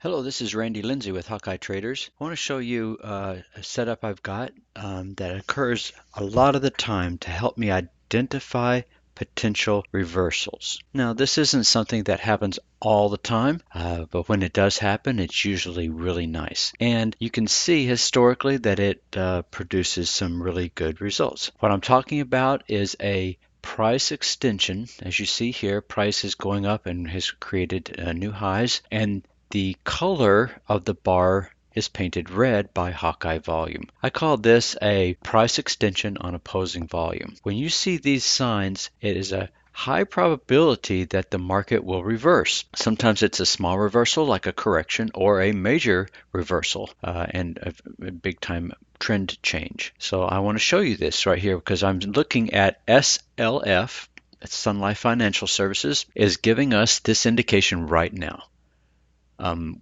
Hello, this is Randy Lindsay with Hawkeye Traders. I want to show you a setup I've got that occurs a lot of the time to help me identify potential reversals. Now, this isn't something that happens all the time, but when it does happen, it's usually really nice. And you can see historically that it produces some really good results. What I'm talking about is a price extension. As you see here, price is going up and has created new highs, and the color of the bar is painted red by Hawkeye volume. I call this a price extension on opposing volume. When you see these signs, it is a high probability that the market will reverse. Sometimes it's a small reversal like a correction, or a major reversal and a big time trend change. So I want to show you this right here because I'm looking at SLF, Sun Life Financial Services, is giving us this indication right now.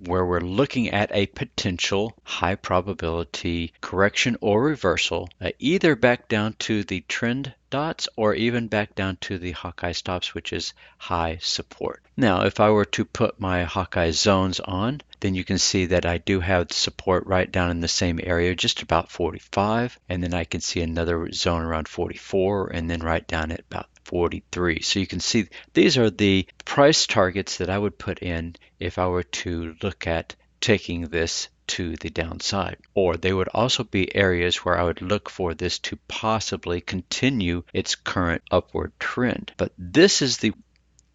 Where we're looking at a potential high probability correction or reversal, either back down to the trend dots or even back down to the Hawkeye stops, which is high support. Now, if I were to put my Hawkeye zones on, then you can see that I do have support right down in the same area, just about 45, and then I can see another zone around 44, and then right down at about 43. So you can see these are the price targets that I would put in if I were to look at taking this to the downside. Or they would also be areas where I would look for this to possibly continue its current upward trend. But this is the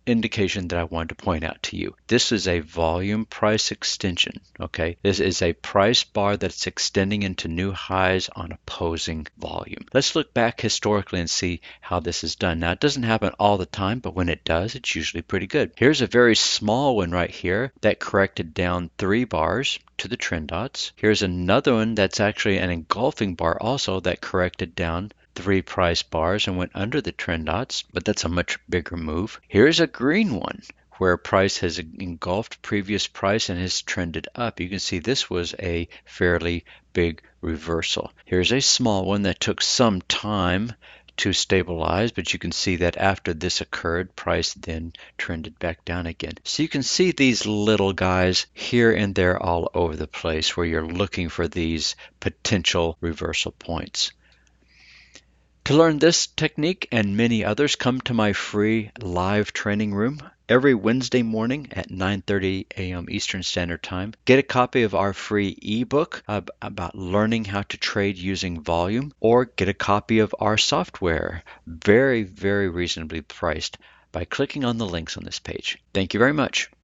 indication that I wanted to point out to you. This is a volume price extension, okay? This is a price bar that's extending into new highs on opposing volume. Let's look back historically and see how this is done. Now, it doesn't happen all the time, but when it does, it's usually pretty good. Here's a very small one right here that corrected down 3 bars to the trend dots. Here's another one that's actually an engulfing bar also that corrected down 3 price bars and went under the trend dots, but that's a much bigger move. Here's a green one where price has engulfed previous price and has trended up. You can see this was a fairly big reversal. Here's a small one that took some time to stabilize, but you can see that after this occurred, price then trended back down again. So you can see these little guys here and there all over the place where you're looking for these potential reversal points. To learn this technique and many others, come to my free live training room every Wednesday morning at 9:30 a.m. Eastern Standard Time. Get a copy of our free ebook about learning how to trade using volume, or get a copy of our software, very, very reasonably priced, by clicking on the links on this page. Thank you very much.